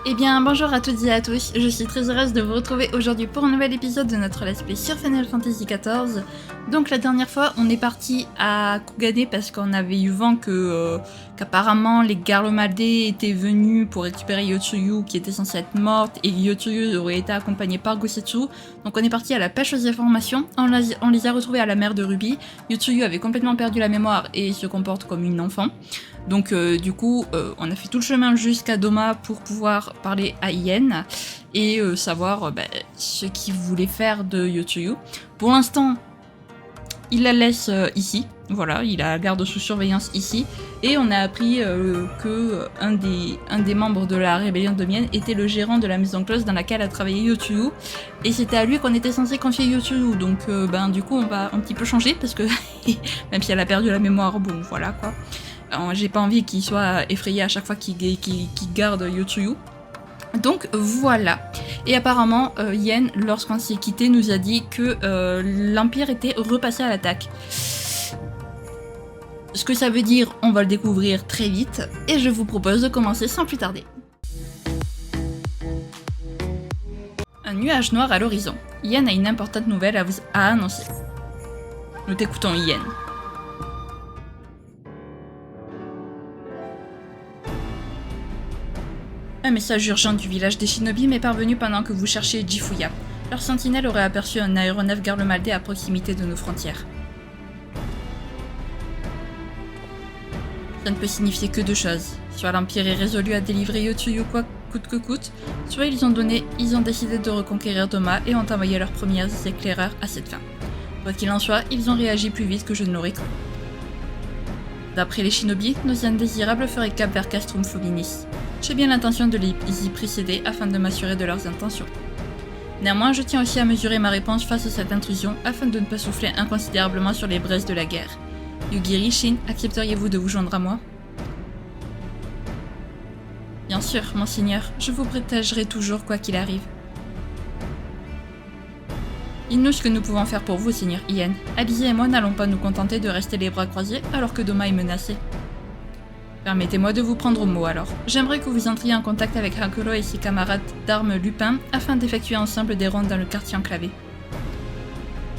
Eh bien, bonjour à toutes et à tous, je suis très heureuse de vous retrouver aujourd'hui pour un nouvel épisode de notre let's play sur Final Fantasy XIV. Donc la dernière fois, on est parti à Kugane parce qu'on avait eu vent qu'apparemment les Garlemaldé étaient venus pour récupérer Yotsuyu qui était censée être morte et Yotsuyu aurait été accompagné par Gosetsu. Donc on est parti à la pêche aux informations, on les a retrouvés à la mer de Ruby. Yotsuyu avait complètement perdu la mémoire et se comporte comme une enfant. Donc du coup, on a fait tout le chemin jusqu'à Doma pour pouvoir parler à Ien et savoir ce qu'il voulait faire de Yotsuyu. Pour l'instant, il la laisse ici, voilà, il la garde sous surveillance ici, et on a appris que un des membres de la rébellion de Mien était le gérant de la maison close dans laquelle a travaillé Yotsuyu, et c'était à lui qu'on était censé confier Yotsuyu, donc du coup on va un petit peu changer, parce que même si elle a perdu la mémoire, bon voilà quoi. J'ai pas envie qu'il soit effrayé à chaque fois qu'il garde Yotsuyu. Donc voilà. Et apparemment, Yen, lorsqu'on s'est quitté, nous a dit que l'Empire était repassé à l'attaque. Ce que ça veut dire, on va le découvrir très vite. Et je vous propose de commencer sans plus tarder. Un nuage noir à l'horizon. Yen a une importante nouvelle à annoncer. Nous t'écoutons, Yen. Un message urgent du village des Shinobi m'est parvenu pendant que vous cherchiez Jifuya. Leur sentinelle aurait aperçu un aéronef Garlemaldé à proximité de nos frontières. Ça ne peut signifier que deux choses. Soit l'Empire est résolu à délivrer Yotsuyu quoi coûte que coûte, soit ils ont décidé de reconquérir Doma et ont envoyé leurs premiers éclaireurs à cette fin. Quoi qu'il en soit, ils ont réagi plus vite que je ne l'aurais cru. D'après les Shinobi, nos indésirables feraient cap vers Castrum Fluminis. J'ai bien l'intention de les y précéder afin de m'assurer de leurs intentions. Néanmoins, je tiens aussi à mesurer ma réponse face à cette intrusion afin de ne pas souffler inconsidérablement sur les braises de la guerre. Yugiri, Shin, accepteriez-vous de vous joindre à moi? Bien sûr, monseigneur, je vous protégerai toujours quoi qu'il arrive. Dites-nous ce que nous pouvons faire pour vous, seigneur Ien. Alizé et moi n'allons pas nous contenter de rester les bras croisés alors que Doma est menacé. Permettez-moi de vous prendre au mot alors. J'aimerais que vous entriez en contact avec Hakuro et ses camarades d'armes Lupin afin d'effectuer ensemble des rondes dans le quartier enclavé.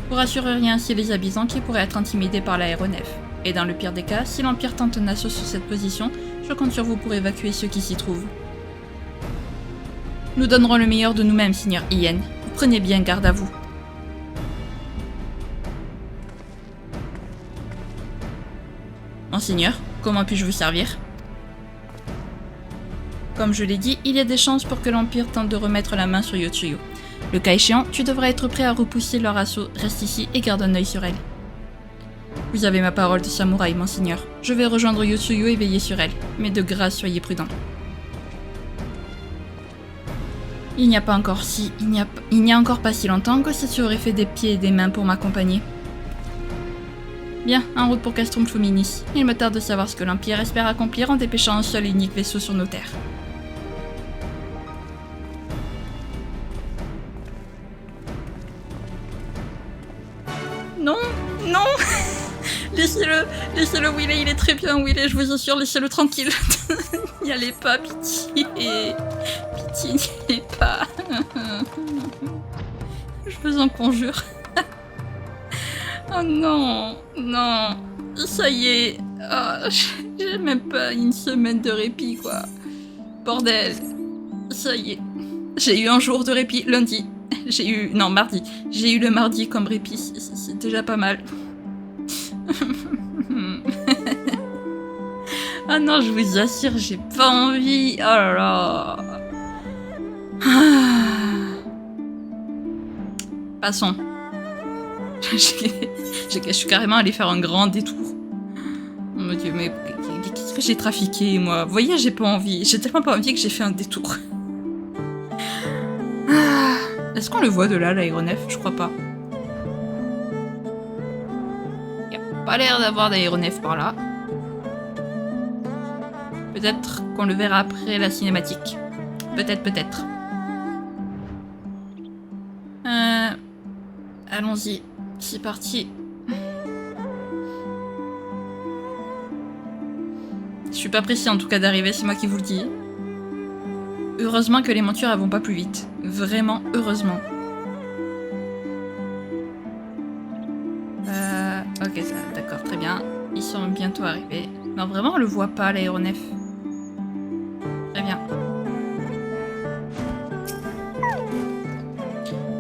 Vous rassureriez ainsi les habitants qui pourraient être intimidés par l'aéronef. Et dans le pire des cas, si l'Empire tente un assaut sur cette position, je compte sur vous pour évacuer ceux qui s'y trouvent. Nous donnerons le meilleur de nous-mêmes, seigneur Ien. Prenez bien garde à vous. Monseigneur, comment puis-je vous servir? Comme je l'ai dit, il y a des chances pour que l'Empire tente de remettre la main sur Yotsuyu. Le cas échéant, tu devrais être prêt à repousser leur assaut. Reste ici et garde un œil sur elle. Vous avez ma parole de samouraï, monseigneur. Je vais rejoindre Yotsuyu et veiller sur elle. Mais de grâce, soyez prudent. Il n'y a encore pas si longtemps que Setsu aurait fait des pieds et des mains pour m'accompagner. Bien, en route pour Castrum Fluminis. Il me tarde de savoir ce que l'Empire espère accomplir en dépêchant un seul et unique vaisseau sur nos terres. Non, non. Laissez-le où il est très bien où il est, je vous assure, laissez-le tranquille. N'y allez pas, pitié. Pitié, n'y allez pas. Je vous en conjure. Oh non, non, ça y est. Oh, j'ai même pas une semaine de répit, quoi. Bordel, ça y est. J'ai eu un jour de répit lundi. Mardi. J'ai eu le mardi comme répit, c'est déjà pas mal. Ah non, je vous assure, j'ai pas envie. Oh là là. Passons. Je suis carrément allée faire un grand détour. Oh mon dieu, mais qu'est-ce que j'ai trafiqué, moi? Vous voyez, j'ai pas envie. J'ai tellement pas envie que j'ai fait un détour. Est-ce qu'on le voit de là, l'aéronef? Je crois pas. Y a pas l'air d'avoir d'aéronef par là. Peut-être qu'on le verra après la cinématique. Peut-être. Allons-y. C'est parti. Je suis pas pressée en tout cas d'arriver, c'est moi qui vous le dis. Heureusement que les montures elles vont pas plus vite. Vraiment, heureusement. Ok, ça, d'accord, très bien. Ils sont bientôt arrivés. Non, vraiment, on le voit pas, l'aéronef. Très bien.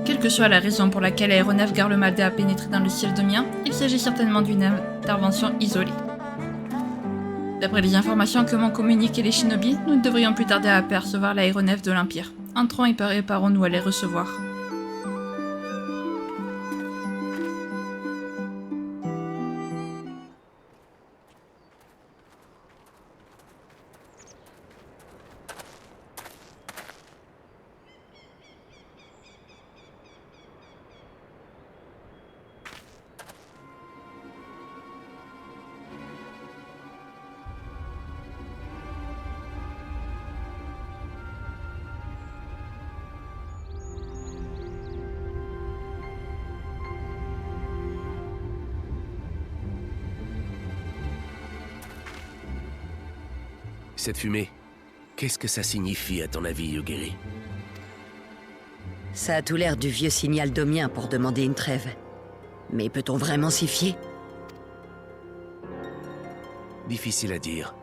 Quelle que soit la raison pour laquelle l'aéronef Garlemaldais a pénétré dans le ciel domien, il s'agit certainement d'une intervention isolée. D'après les informations que m'ont communiquées les shinobi, nous ne devrions plus tarder à apercevoir l'aéronef de l'Empire. Entrons et préparons-nous à les recevoir. Cette fumée, qu'est-ce que ça signifie à ton avis, Yugiri? Ça a tout l'air du vieux signal domien pour demander une trêve. Mais peut-on vraiment s'y fier? Difficile à dire.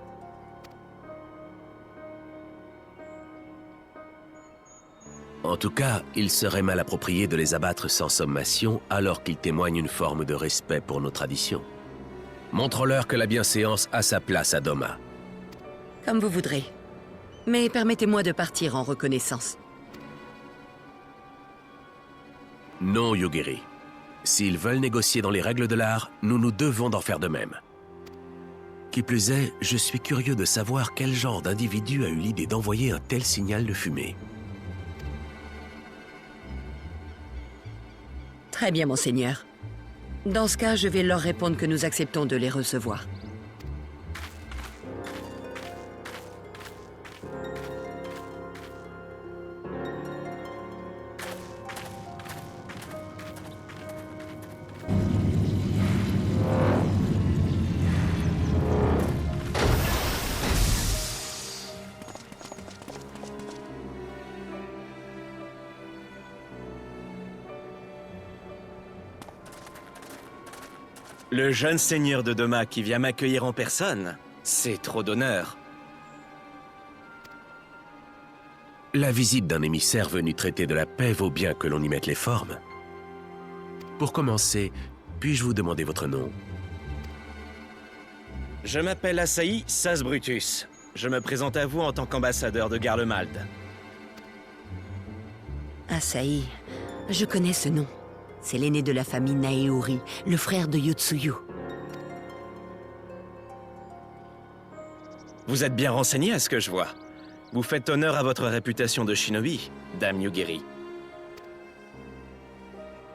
En tout cas, il serait mal approprié de les abattre sans sommation alors qu'ils témoignent une forme de respect pour nos traditions. Montre-leur que la bienséance a sa place à Doma. Comme vous voudrez. Mais permettez-moi de partir en reconnaissance. Non, Yugiri. S'ils veulent négocier dans les règles de l'art, nous nous devons d'en faire de même. Qui plus est, je suis curieux de savoir quel genre d'individu a eu l'idée d'envoyer un tel signal de fumée. Très bien, monseigneur. Dans ce cas, je vais leur répondre que nous acceptons de les recevoir. Le jeune seigneur de Doma qui vient m'accueillir en personne, c'est trop d'honneur. La visite d'un émissaire venu traiter de la paix vaut bien que l'on y mette les formes. Pour commencer, puis-je vous demander votre nom? Je m'appelle Asahi Sas Brutus. Je me présente à vous en tant qu'ambassadeur de Garlemald. Asahi, je connais ce nom. C'est l'aîné de la famille Naeori, le frère de Yotsuyu. Vous êtes bien renseigné à ce que je vois. Vous faites honneur à votre réputation de shinobi, Dame Yugiri.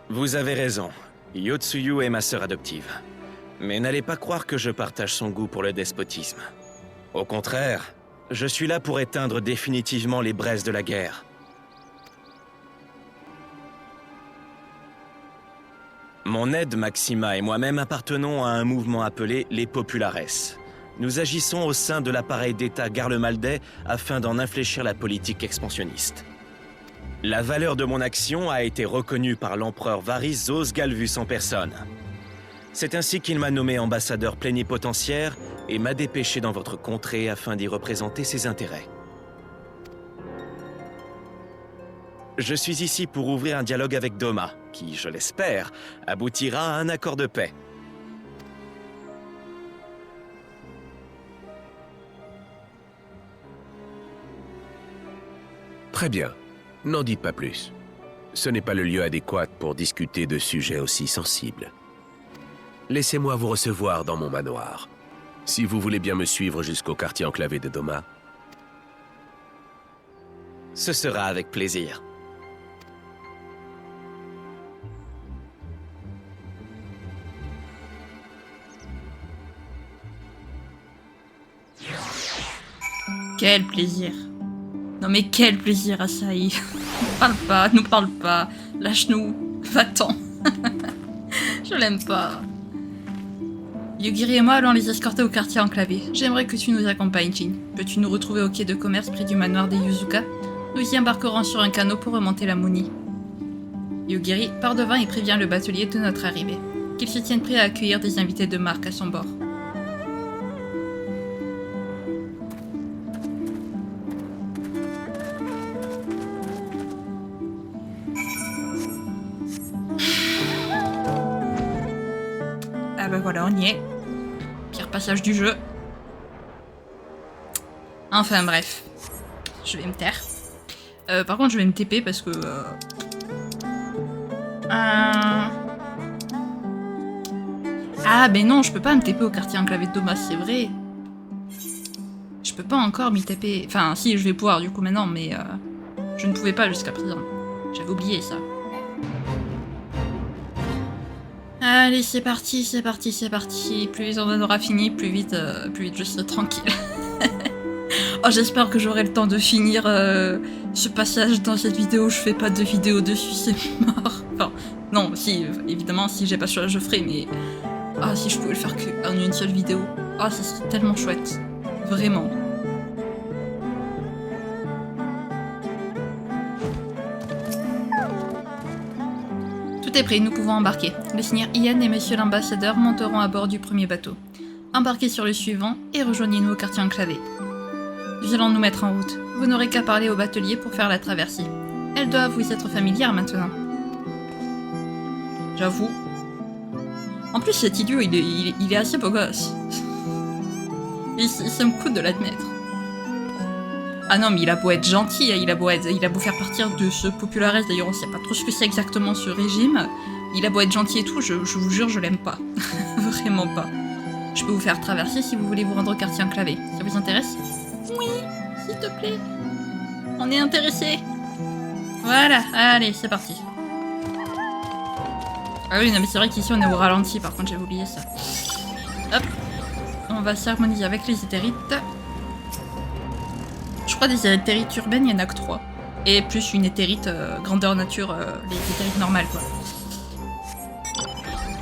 Vous avez raison. Yotsuyu est ma sœur adoptive. Mais n'allez pas croire que je partage son goût pour le despotisme. Au contraire, je suis là pour éteindre définitivement les braises de la guerre. Mon aide Maxima et moi-même appartenons à un mouvement appelé les Populares. Nous agissons au sein de l'appareil d'État garlemaldais afin d'en infléchir la politique expansionniste. La valeur de mon action a été reconnue par l'empereur Varys Zos Galvus en personne. C'est ainsi qu'il m'a nommé ambassadeur plénipotentiaire et m'a dépêché dans votre contrée afin d'y représenter ses intérêts. Je suis ici pour ouvrir un dialogue avec Doma, qui, je l'espère, aboutira à un accord de paix. Très bien. N'en dites pas plus. Ce n'est pas le lieu adéquat pour discuter de sujets aussi sensibles. Laissez-moi vous recevoir dans mon manoir. Si vous voulez bien me suivre jusqu'au quartier enclavé de Doma. Ce sera avec plaisir. Quel plaisir. Non mais quel plaisir, Asahi. Nous parle pas. Lâche-nous. Va-t'en. Je l'aime pas. Yugiri et moi allons les escorter au quartier enclavé. J'aimerais que tu nous accompagnes, Jin. Peux-tu nous retrouver au quai de commerce près du manoir des Yuzuka? Nous y embarquerons sur un canot pour remonter la Mouni. Yugiri part devant et prévient le batelier de notre arrivée, qu'il se tienne prêt à accueillir des invités de marque à son bord. Ah ben voilà, on y est. Pire passage du jeu. Enfin bref, je vais me taire. Par contre, je vais me TP parce que... Ah, ben non, je peux pas me TP au quartier enclavé de Domas, c'est vrai. Je peux pas encore m'y TP. Enfin, si, je vais pouvoir du coup maintenant, mais je ne pouvais pas jusqu'à présent. J'avais oublié ça. Allez, c'est parti, c'est parti, c'est parti. Plus vite on en aura fini, plus vite je serai tranquille. Oh, j'espère que j'aurai le temps de finir ce passage dans cette vidéo. Je fais pas de vidéo dessus, c'est mort. Enfin, non, si, évidemment, si j'ai pas le choix, je ferai, mais... Ah, si je pouvais le faire qu'en une seule vidéo. Ah, ça serait tellement chouette. Vraiment. Tout est prêt, nous pouvons embarquer. Le seigneur Ian et monsieur l'ambassadeur monteront à bord du premier bateau. Embarquez sur le suivant et rejoignez-nous au quartier enclavé. Nous allons nous mettre en route. Vous n'aurez qu'à parler au batelier pour faire la traversée. Elle doit vous être familière maintenant. J'avoue. En plus, cet idiot, il est assez beau gosse. Et ça me coûte de l'admettre. Ah non, mais il a beau être gentil, il a beau faire partir de ce populares, d'ailleurs on sait pas trop ce que c'est exactement ce régime. Il a beau être gentil et tout, je vous jure, je l'aime pas. Vraiment pas. Je peux vous faire traverser si vous voulez vous rendre au quartier enclavé. Ça vous intéresse? Oui, s'il te plaît. On est intéressés. Voilà, allez, c'est parti. Ah oui, non mais c'est vrai qu'ici on est au ralenti, par contre j'avais oublié ça. Hop. On va s'harmoniser avec les éthérites. Je crois des éthérites urbaines, il y en a que 3. Et plus une éthérite grandeur nature, les éthérites normales quoi.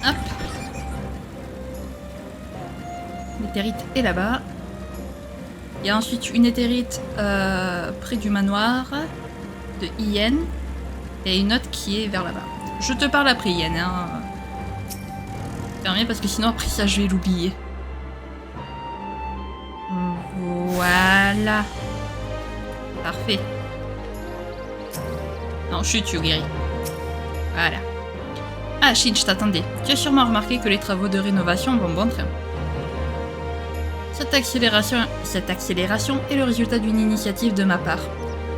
Hop. L'éthérite est là-bas. Il y a ensuite une éthérite près du manoir de Ian. Et une autre qui est vers là-bas. Je te parle après Ian, hein. Fermez parce que sinon après ça je vais l'oublier. Voilà. Parfait. Non, chut, Yugiri. Voilà. Ah, Shin, je t'attendais. Tu as sûrement remarqué que les travaux de rénovation vont bon train. Cette accélération est le résultat d'une initiative de ma part.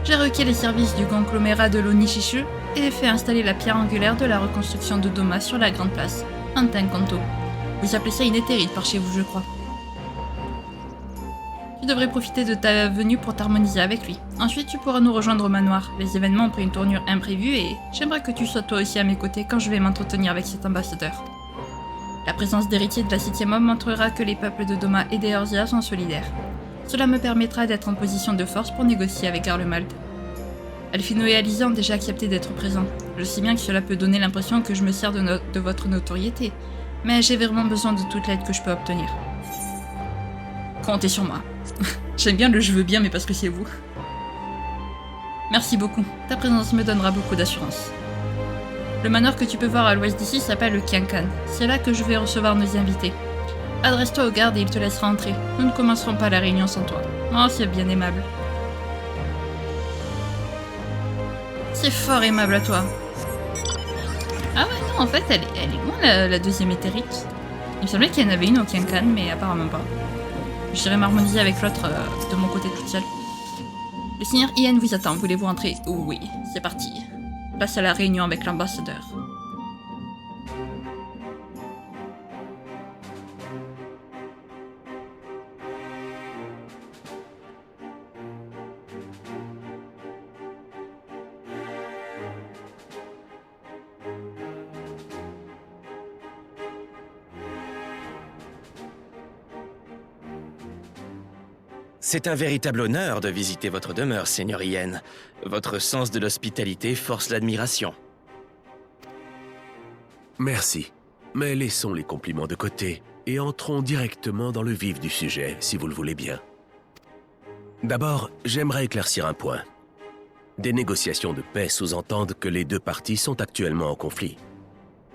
J'ai requis les services du conglomérat de l'Onishishu et fait installer la pierre angulaire de la reconstruction de Domas sur la grande place, Antenkanto. Vous appelez ça une éthérite par chez vous, je crois. Tu devrais profiter de ta venue pour t'harmoniser avec lui. Ensuite, tu pourras nous rejoindre au manoir. Les événements ont pris une tournure imprévue et j'aimerais que tu sois toi aussi à mes côtés quand je vais m'entretenir avec cet ambassadeur. La présence d'héritiers de la 7e homme montrera que les peuples de Doma et d'Eorzea sont solidaires. Cela me permettra d'être en position de force pour négocier avec Garlemald. Alphino et Alizé ont déjà accepté d'être présents. Je sais bien que cela peut donner l'impression que je me sers de votre notoriété, mais j'ai vraiment besoin de toute l'aide que je peux obtenir. Comptez sur moi. J'aime bien le je veux bien, mais parce que c'est vous. Merci beaucoup. Ta présence me donnera beaucoup d'assurance. Le manoir que tu peux voir à l'ouest d'ici s'appelle le Kiankan. C'est là que je vais recevoir nos invités. Adresse-toi au garde et il te laissera entrer. Nous ne commencerons pas la réunion sans toi. Oh, c'est bien aimable. C'est fort aimable à toi. Ah ouais, non, en fait, elle est loin, la deuxième éthérite. Il me semblait qu'il y en avait une au Kiankan, mais apparemment pas. J'irai m'harmoniser avec l'autre de mon côté toute seule. Le seigneur Ian vous attend, voulez-vous entrer? Oui, c'est parti. Place à la réunion avec l'ambassadeur. C'est un véritable honneur de visiter votre demeure, seigneur Ian. Votre sens de l'hospitalité force l'admiration. Merci. Mais laissons les compliments de côté et entrons directement dans le vif du sujet, si vous le voulez bien. D'abord, j'aimerais éclaircir un point. Des négociations de paix sous-entendent que les deux parties sont actuellement en conflit.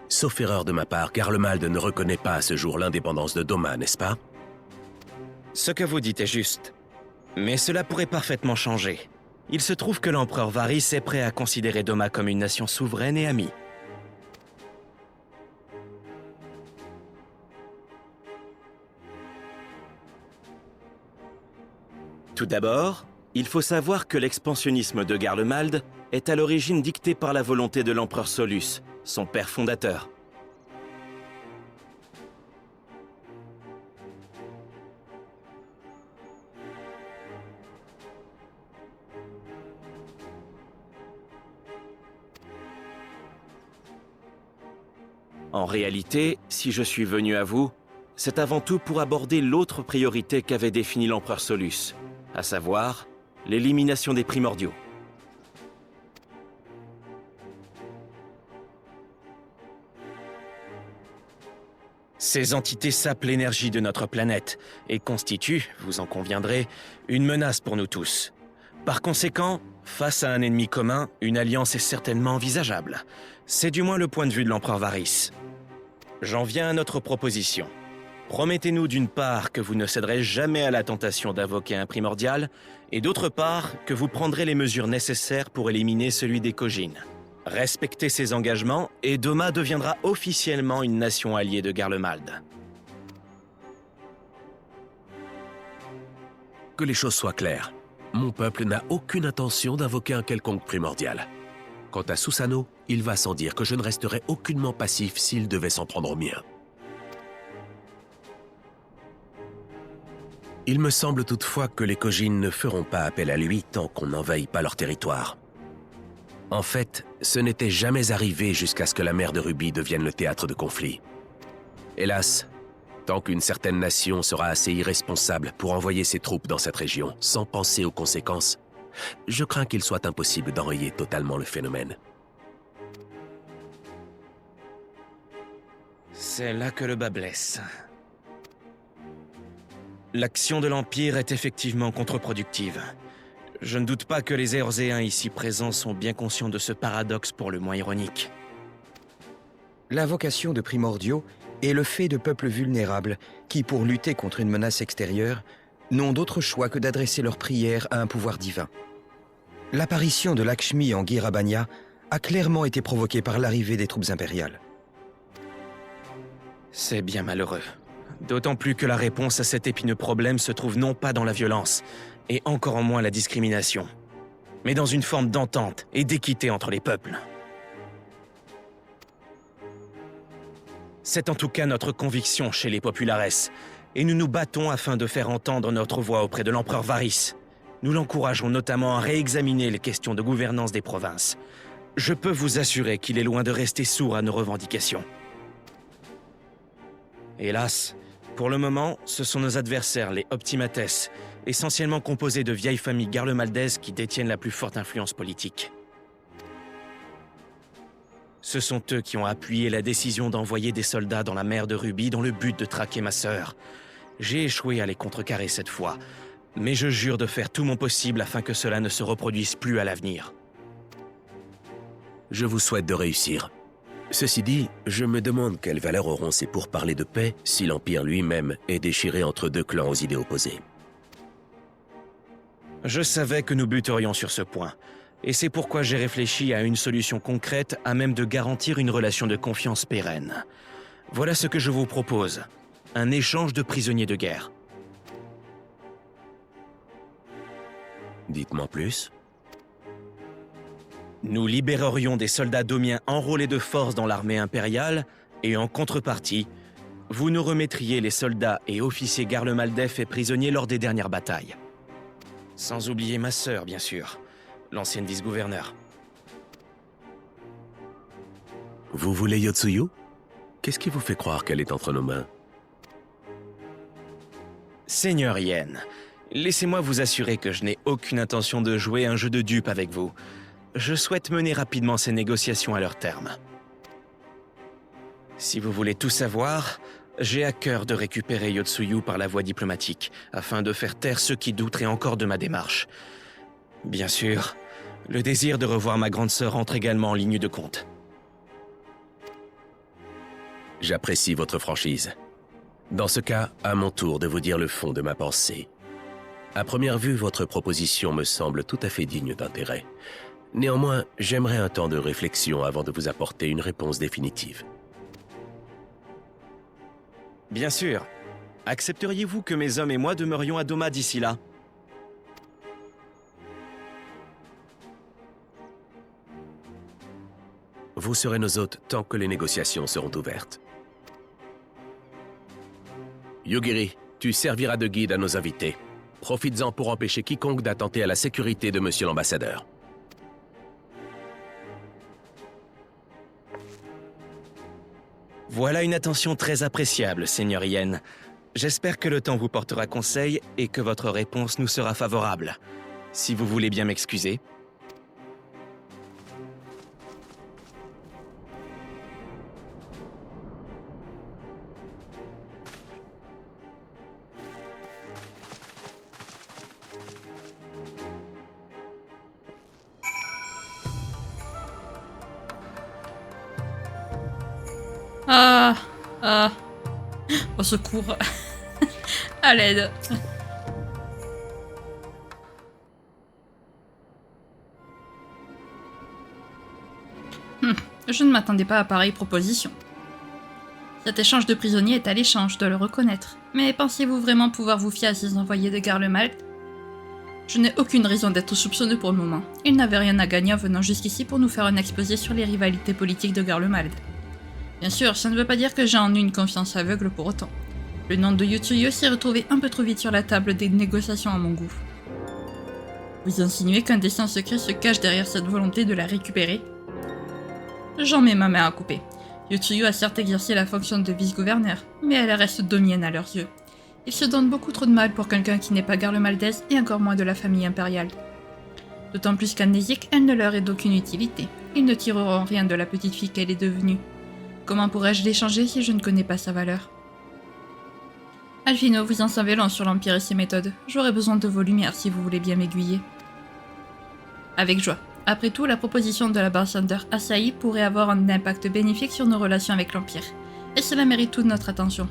Sauf erreur de ma part, Garlemald ne reconnaît pas à ce jour l'indépendance de Doma, n'est-ce pas? Ce que vous dites est juste. Mais cela pourrait parfaitement changer. Il se trouve que l'empereur Varys est prêt à considérer Doma comme une nation souveraine et amie. Tout d'abord, il faut savoir que l'expansionnisme de Garlemald est à l'origine dicté par la volonté de l'empereur Solus, son père fondateur. En réalité, si je suis venu à vous, c'est avant tout pour aborder l'autre priorité qu'avait définie l'empereur Solus, à savoir l'élimination des primordiaux. Ces entités sapent l'énergie de notre planète et constituent, vous en conviendrez, une menace pour nous tous. Par conséquent, face à un ennemi commun, une alliance est certainement envisageable. C'est du moins le point de vue de l'empereur Varys. J'en viens à notre proposition. Promettez-nous d'une part que vous ne céderez jamais à la tentation d'invoquer un primordial, et d'autre part que vous prendrez les mesures nécessaires pour éliminer celui des Kojin. Respectez ces engagements et Doma deviendra officiellement une nation alliée de Garlemald. Que les choses soient claires. Mon peuple n'a aucune intention d'invoquer un quelconque primordial. Quant à Susano, il va sans dire que je ne resterai aucunement passif s'il devait s'en prendre au mien. Il me semble toutefois que les Kojin ne feront pas appel à lui tant qu'on n'envahit pas leur territoire. En fait, ce n'était jamais arrivé jusqu'à ce que la mer de Rubis devienne le théâtre de conflits. Hélas, tant qu'une certaine nation sera assez irresponsable pour envoyer ses troupes dans cette région sans penser aux conséquences, je crains qu'il soit impossible d'enrayer totalement le phénomène. C'est là que le bas blesse. L'action de l'Empire est effectivement contre-productive. Je ne doute pas que les Eorzéens ici présents sont bien conscients de ce paradoxe pour le moins ironique. L'invocation de primordiaux est le fait de peuples vulnérables qui, pour lutter contre une menace extérieure, n'ont d'autre choix que d'adresser leurs prières à un pouvoir divin. L'apparition de Lakshmi en Girabanya a clairement été provoquée par l'arrivée des troupes impériales. C'est bien malheureux. D'autant plus que la réponse à cet épineux problème se trouve non pas dans la violence, et encore moins la discrimination, mais dans une forme d'entente et d'équité entre les peuples. C'est en tout cas notre conviction chez les Populares, et nous nous battons afin de faire entendre notre voix auprès de l'empereur Varys. Nous l'encourageons notamment à réexaminer les questions de gouvernance des provinces. Je peux vous assurer qu'il est loin de rester sourd à nos revendications. Hélas, pour le moment, ce sont nos adversaires, les Optimates, essentiellement composés de vieilles familles garlemaldaises qui détiennent la plus forte influence politique. Ce sont eux qui ont appuyé la décision d'envoyer des soldats dans la mer de Rubis dans le but de traquer ma sœur. J'ai échoué à les contrecarrer cette fois, mais je jure de faire tout mon possible afin que cela ne se reproduise plus à l'avenir. Je vous souhaite de réussir. Ceci dit, je me demande quelle valeur auront ces pourparlers de paix si l'Empire lui-même est déchiré entre deux clans aux idées opposées. Je savais que nous buterions sur ce point, et c'est pourquoi j'ai réfléchi à une solution concrète à même de garantir une relation de confiance pérenne. Voilà ce que je vous propose, un échange de prisonniers de guerre. Dites-moi plus. Nous libérerions des soldats domiens enrôlés de force dans l'armée impériale, et en contrepartie, vous nous remettriez les soldats et officiers garlemaldais faits prisonniers lors des dernières batailles. Sans oublier ma sœur, bien sûr, l'ancienne vice-gouverneure. Vous voulez Yotsuyu? Qu'est-ce qui vous fait croire qu'elle est entre nos mains? Seigneur Yen, laissez-moi vous assurer que je n'ai aucune intention de jouer un jeu de dupe avec vous. Je souhaite mener rapidement ces négociations à leur terme. Si vous voulez tout savoir, j'ai à cœur de récupérer Yotsuyu par la voie diplomatique, afin de faire taire ceux qui douteraient encore de ma démarche. Bien sûr, Le désir de revoir ma grande sœur entre également en ligne de compte. J'apprécie votre franchise. Dans ce cas, à mon tour de vous dire le fond de ma pensée. À première vue, votre proposition me semble tout à fait digne d'intérêt. Néanmoins, j'aimerais un temps de réflexion avant de vous apporter une réponse définitive. Bien sûr. Accepteriez-vous que mes hommes et moi demeurions à Doma d'ici là? Vous serez nos hôtes tant que les négociations seront ouvertes. Yugiri, tu serviras de guide à nos invités. Profites-en pour empêcher quiconque d'attenter à la sécurité de monsieur l'ambassadeur. Voilà une attention très appréciable, Seigneur Yen. J'espère que le temps vous portera conseil et que votre réponse nous sera favorable. Si vous voulez bien m'excuser. Au secours. À l'aide. Je ne m'attendais pas à pareille proposition. Cet échange de prisonniers est alléchant, je dois le reconnaître. Mais pensez-vous vraiment pouvoir vous fier à ces envoyés de Garlemald? Je n'ai aucune raison d'être soupçonneux pour le moment. Ils n'avaient rien à gagner en venant jusqu'ici pour nous faire un exposé sur les rivalités politiques de Garlemald. Bien sûr, ça ne veut pas dire que j'ai en eux une confiance aveugle pour autant. Le nom de Yutsuyo s'est retrouvé un peu trop vite sur la table des négociations à mon goût. Vous insinuez qu'un dessein secret se cache derrière cette volonté de la récupérer? J'en mets ma main à couper. Yutsuyo a certes exercé la fonction de vice-gouverneur, mais elle reste domienne à leurs yeux. Ils se donnent beaucoup trop de mal pour quelqu'un qui n'est pas Garlemaldaise et encore moins de la famille impériale. D'autant plus qu'amnésique, elle ne leur est d'aucune utilité. Ils ne tireront rien de la petite fille qu'elle est devenue. Comment pourrais-je l'échanger si je ne connais pas sa valeur? Alphino, vous en savez long sur l'Empire et ses méthodes. J'aurais besoin de vos lumières si vous voulez bien m'aiguiller. Avec joie. Après tout, la proposition de l'ambassadeur Asahi pourrait avoir un impact bénéfique sur nos relations avec l'Empire. Et cela mérite toute notre attention.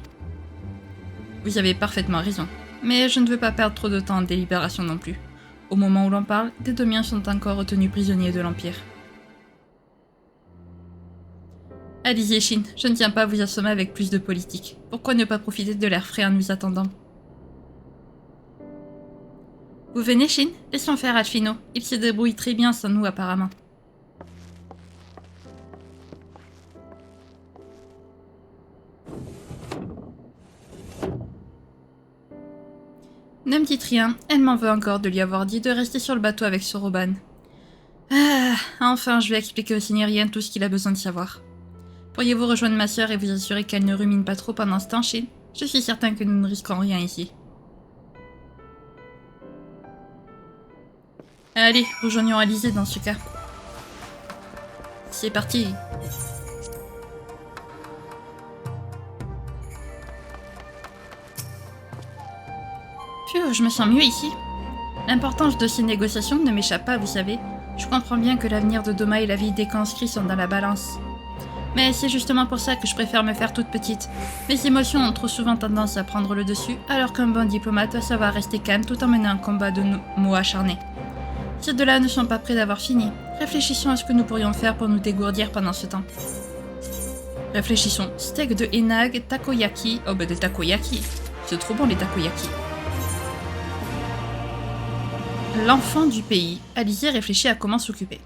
Vous avez parfaitement raison. Mais je ne veux pas perdre trop de temps en délibération non plus. Au moment où l'on parle, des deux miens sont encore retenus prisonniers de l'Empire. Allez-y, Shin, je ne tiens pas à vous assommer avec plus de politique. Pourquoi ne pas profiter de l'air frais en nous attendant? Vous venez, Shin? Laissons faire Alphino. Il se débrouille très bien sans nous, apparemment. Ne me dites rien, elle m'en veut encore de lui avoir dit de rester sur le bateau avec Soroban. Ah, enfin, je vais expliquer au Seigneur Yen tout ce qu'il a besoin de savoir. Pourriez-vous rejoindre ma sœur et vous assurer qu'elle ne rumine pas trop pendant ce temps, Shin? Je suis certain que nous ne risquons rien ici. Allez, rejoignons Alizé dans ce cas. C'est parti. Phew, je me sens mieux ici. L'importance de ces négociations ne m'échappe pas, vous savez. Je comprends bien que l'avenir de Doma et la vie des conscrits sont dans la balance. Mais c'est justement pour ça que je préfère me faire toute petite. Mes émotions ont trop souvent tendance à prendre le dessus, alors qu'un bon diplomate va savoir rester calme tout en menant un combat de mots acharnés. Ces deux-là ne sont pas prêts d'avoir fini. Réfléchissons à ce que nous pourrions faire pour nous dégourdir pendant ce temps. Réfléchissons. Steak de enag, takoyaki... Oh bah des takoyaki. C'est trop bon les takoyaki. L'enfant du pays. Alizé réfléchit à comment s'occuper.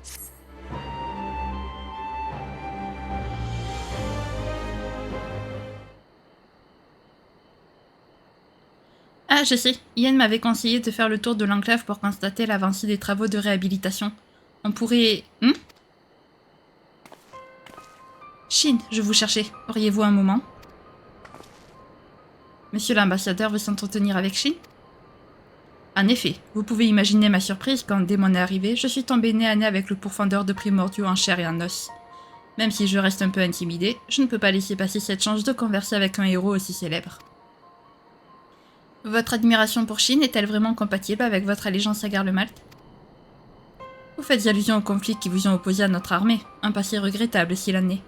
Ah, je sais. Yen m'avait conseillé de faire le tour de l'enclave pour constater l'avancée des travaux de réhabilitation. On pourrait... Shin, je vous cherchais. Auriez-vous un moment? Monsieur l'ambassadeur veut s'entretenir avec Shin? En effet, vous pouvez imaginer ma surprise quand, dès mon arrivée, je suis tombée nez à nez avec le pourfendeur de primordiaux en chair et en os. Même si je reste un peu intimidée, je ne peux pas laisser passer cette chance de converser avec un héros aussi célèbre. Votre admiration pour Shin est-elle vraiment compatible avec votre allégeance à Garlemald? Vous faites allusion aux conflits qui vous ont opposé à notre armée, un passé regrettable s'il en est.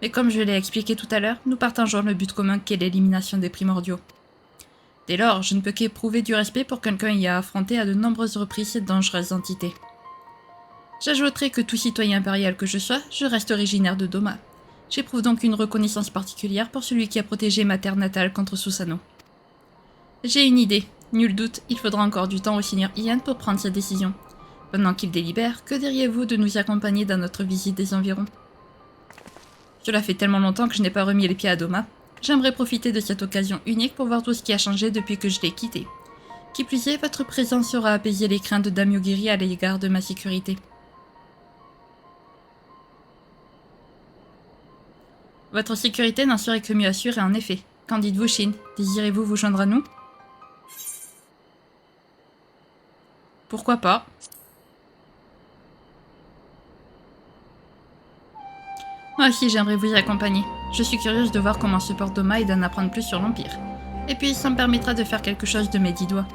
Mais comme je l'ai expliqué tout à l'heure, nous partageons le but commun qu'est l'élimination des primordiaux. Dès lors, je ne peux qu'éprouver du respect pour quelqu'un y a affronté à de nombreuses reprises cette dangereuse entité. J'ajouterai que tout citoyen impérial que je sois, je reste originaire de Doma. J'éprouve donc une reconnaissance particulière pour celui qui a protégé ma terre natale contre Susano. J'ai une idée. Nul doute, il faudra encore du temps au seigneur Ian pour prendre sa décision. Pendant qu'il délibère, que diriez-vous de nous accompagner dans notre visite des environs? Cela fait tellement longtemps que je n'ai pas remis les pieds à Doma. J'aimerais profiter de cette occasion unique pour voir tout ce qui a changé depuis que je l'ai quitté. Qui plus est, votre présence aura apaisé les craintes de Dame Yugiri à l'égard de ma sécurité. Votre sécurité n'en serait que mieux assurée en effet. Qu'en dites-vous, Shin? Désirez-vous vous joindre à nous? Pourquoi pas? Moi aussi j'aimerais vous y accompagner. Je suis curieuse de voir comment se porte Doma et d'en apprendre plus sur l'Empire. Et puis ça me permettra de faire quelque chose de mes 10 doigts.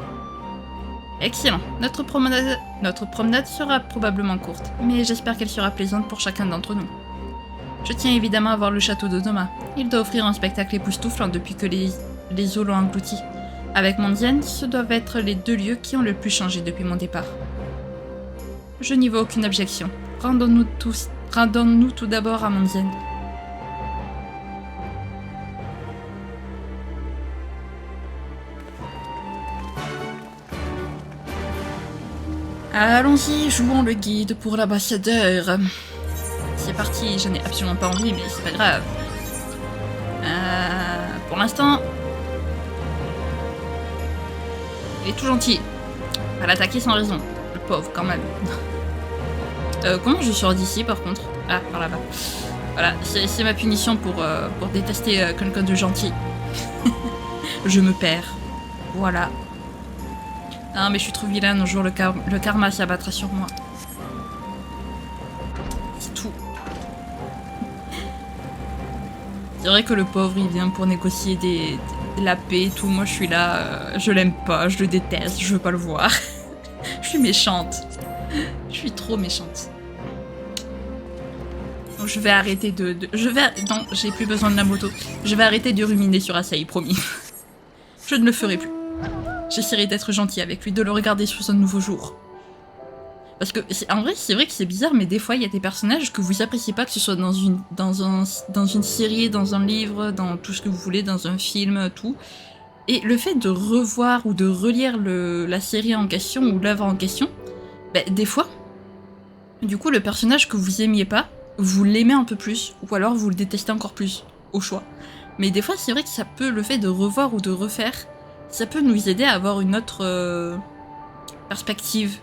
Excellent. Notre promenade sera probablement courte, mais j'espère qu'elle sera plaisante pour chacun d'entre nous. Je tiens évidemment à voir le château de Doma. Il doit offrir un spectacle époustouflant depuis que les eaux l'ont englouti. Avec Mondienne, ce doivent être les 2 lieux qui ont le plus changé depuis mon départ. Je n'y vois aucune objection. Rendons-nous tout d'abord à Mondienne. Allons-y, jouons le guide pour l'ambassadeur. C'est parti, je n'ai absolument pas envie, mais c'est pas grave. Pour l'instant... Il est tout gentil. Pas l'attaquer sans raison. Le pauvre, quand même. Comment je sors d'ici, par contre? Ah, par là-bas. Voilà, c'est ma punition pour détester quelqu'un de gentil. Je me perds. Voilà. Non, mais je suis trop vilaine, un jour le karma s'abattra sur moi. C'est tout. C'est vrai que le pauvre, il vient pour négocier la paix et tout. Moi, je suis là, je l'aime pas, je le déteste, je veux pas le voir. Je suis méchante. Je suis trop méchante. Donc, je vais arrêter non, j'ai plus besoin de la moto. Je vais arrêter de ruminer sur Asahi, promis. Je ne le ferai plus. J'essaierai d'être gentil avec lui, de le regarder sous un nouveau jour. Parce que, en vrai, c'est vrai que c'est bizarre, mais des fois, il y a des personnages que vous appréciez pas, que ce soit dans une série, dans un livre, dans tout ce que vous voulez, dans un film, tout. Et le fait de revoir ou de relire la série en question ou l'œuvre en question, bah, des fois, du coup, le personnage que vous aimiez pas, vous l'aimez un peu plus, ou alors vous le détestez encore plus, au choix. Mais des fois, c'est vrai que ça peut, le fait de revoir ou de refaire, ça peut nous aider à avoir une autre perspective.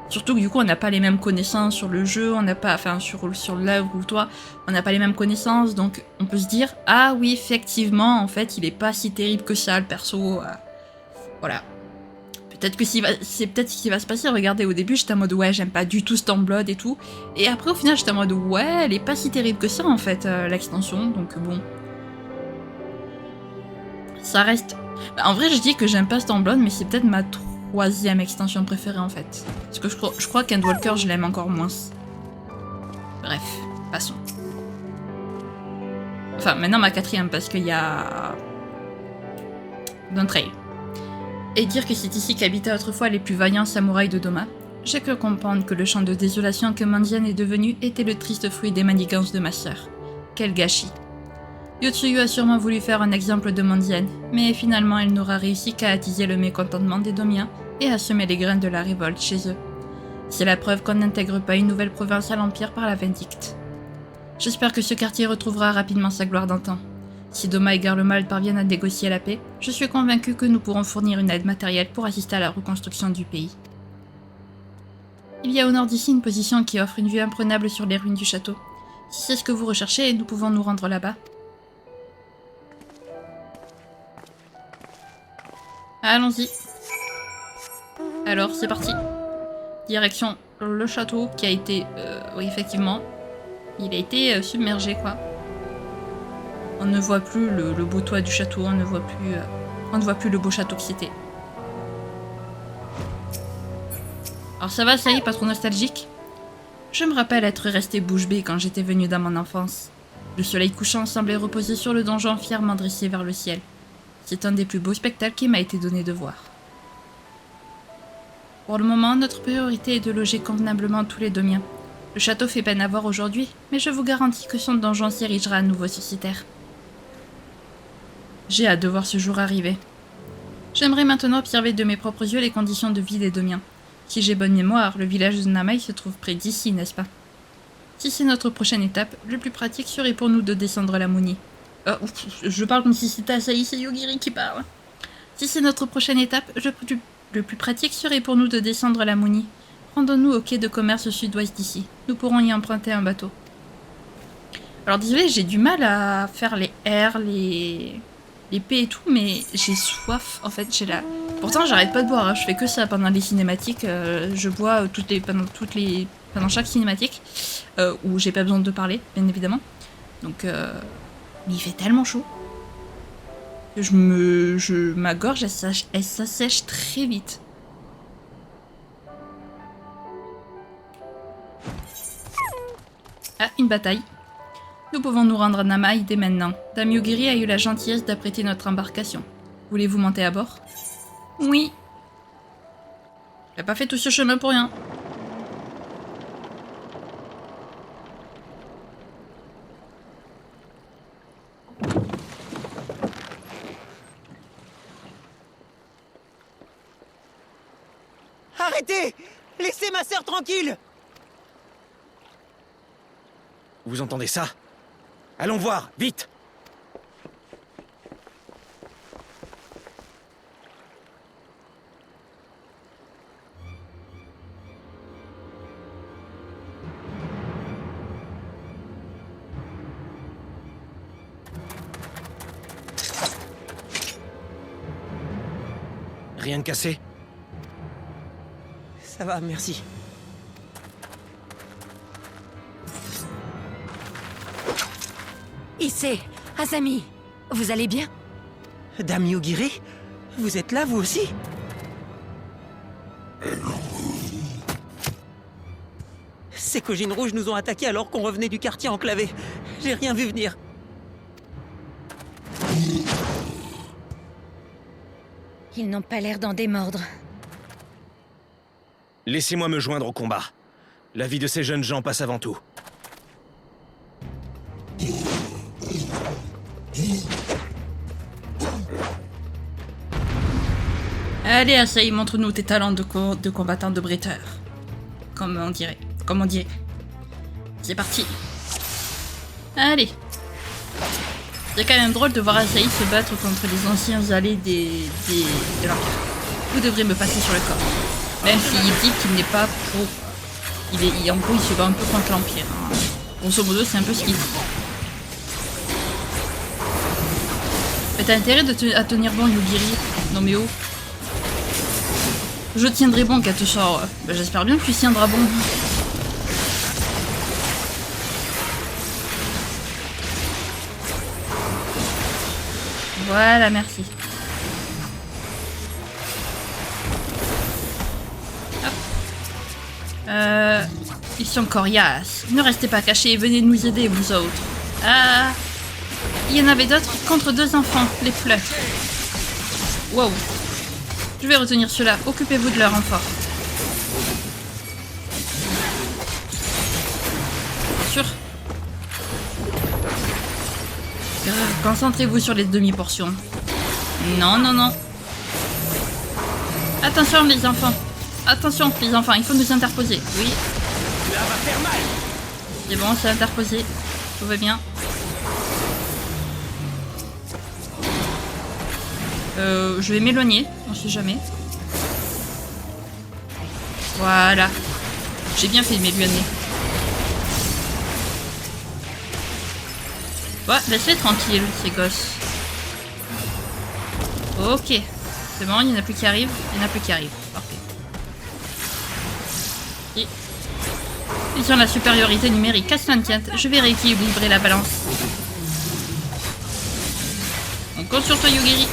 Surtout que du coup, on n'a pas les mêmes connaissances sur le jeu, on n'a pas, enfin sur l'œuvre ou toi, on n'a pas les mêmes connaissances, donc on peut se dire ah oui, effectivement, en fait, il est pas si terrible que ça, le perso. Voilà. Peut-être que c'est peut-être ce qui va se passer. Regardez, au début, j'étais en mode ouais, j'aime pas du tout Stormblood et tout, et après, au final, j'étais en mode ouais, elle est pas si terrible que ça en fait, l'extension, donc bon. Ça reste... En vrai, je dis que j'aime pas Stormblood, mais c'est peut-être ma 3e extension préférée, en fait. Parce que je crois qu'Endwalker, je l'aime encore moins. Bref, passons. Enfin, maintenant ma 4e, parce qu'il y a... Dawntrail. Et dire que c'est ici qu'habitaient autrefois les plus vaillants samouraïs de Doma, j'ai cru comprendre que le champ de désolation que Mandiane est devenu était le triste fruit des manigances de ma sœur. Quel gâchis. Yotsuyu a sûrement voulu faire un exemple de Mondienne, mais finalement elle n'aura réussi qu'à attiser le mécontentement des Domiens et à semer les graines de la révolte chez eux. C'est la preuve qu'on n'intègre pas une nouvelle province à l'Empire par la vindicte. J'espère que ce quartier retrouvera rapidement sa gloire d'antan. Si Doma et Garlemald parviennent à négocier la paix, je suis convaincue que nous pourrons fournir une aide matérielle pour assister à la reconstruction du pays. Il y a au nord d'ici une position qui offre une vue imprenable sur les ruines du château. Si c'est ce que vous recherchez, nous pouvons nous rendre là-bas. Allons-y. Alors, c'est parti. Direction le château qui a été... oui, effectivement. Il a été submergé, quoi. On ne voit plus le beau toit du château, on ne voit plus le beau château que c'était. Alors ça va, ça y est, pas trop nostalgique? Je me rappelle être resté bouche bée quand j'étais venu dans mon enfance. Le soleil couchant semblait reposer sur le donjon fièrement dressé vers le ciel. C'est un des plus beaux spectacles qui m'a été donné de voir. Pour le moment, notre priorité est de loger convenablement tous les Domiens. Le château fait peine à voir aujourd'hui, mais je vous garantis que son donjon s'érigera à nouveau sur ces terres. J'ai hâte de voir ce jour arriver. J'aimerais maintenant observer de mes propres yeux les conditions de vie des Domiens. Si j'ai bonne mémoire, le village de Namai se trouve près d'ici, n'est-ce pas? Si c'est notre prochaine étape, le plus pratique serait pour nous de descendre la Mouni. Je parle comme si c'était Asahi, c'est Yogiri qui parle. Si c'est notre prochaine étape, le plus pratique serait pour nous de descendre la Mouni. Rendons-nous au quai de commerce sud-ouest d'ici. Nous pourrons y emprunter un bateau. Alors désolé, j'ai du mal à faire les R, les P et tout, mais j'ai soif. En fait, j'ai la... Pourtant, j'arrête pas de boire. Hein. Je fais que ça pendant les cinématiques. Je bois pendant chaque cinématique où j'ai pas besoin de parler, bien évidemment. Donc, mais il fait tellement chaud. Ma gorge, elle s'assèche très vite. Ah, une bataille. Nous pouvons nous rendre à Namai dès maintenant. Dame Yogiri a eu la gentillesse d'apprêter notre embarcation. Voulez-vous monter à bord? Oui. Elle n'a pas fait tout ce chemin pour rien. Arrêtez! Laissez ma sœur tranquille! Vous entendez ça? Allons voir, vite! Rien de cassé? Ça va, merci. Issei, Azami, vous allez bien? Dame Yogiri? Vous êtes là, vous aussi? Ces Kojin rouges nous ont attaqués alors qu'on revenait du quartier enclavé. J'ai rien vu venir. Ils n'ont pas l'air d'en démordre. Laissez-moi me joindre au combat. La vie de ces jeunes gens passe avant tout. Allez, Asahi, montre-nous tes talents de combattant de bretteur. Comme on dirait. C'est parti. Allez. C'est quand même drôle de voir Asahi se battre contre les anciens alliés de l'Empire. Vous devrez me passer sur le corps. Même s'il dit qu'il n'est pas pro. En gros, il se bat un peu contre l'Empire. Hein. Grosso modo, c'est un peu ce qu'il dit. Mais t'as intérêt à tenir bon, Yogiri. Non mais oh. Je tiendrai bon, Katusor. Bah, j'espère bien que tu tiendras bon. Voilà, merci. Hop. Ils sont coriaces. Ne restez pas cachés, venez nous aider, vous autres. Ah. Il y en avait d'autres contre 2 enfants, les fleurs. Wow. Je vais retenir cela. Occupez-vous de leur renfort. Bien sûr. Concentrez-vous sur les demi-portions. Non, non, non. Attention les enfants. Attention les enfants, il faut nous interposer. Oui. C'est bon, c'est interposé. Tout va bien. Je vais m'éloigner, on sait jamais. Voilà. J'ai bien fait de m'éloigner. Ouais, laisse-les tranquilles, ces gosses. Ok. C'est bon, il n'y en a plus qui arrivent. Il n'y en a plus qui arrivent. Parfait. Et... Ils ont la supériorité numérique. Qu'à cela ne tienne, je vais rééquilibrer la balance. On compte sur toi, Yogiri.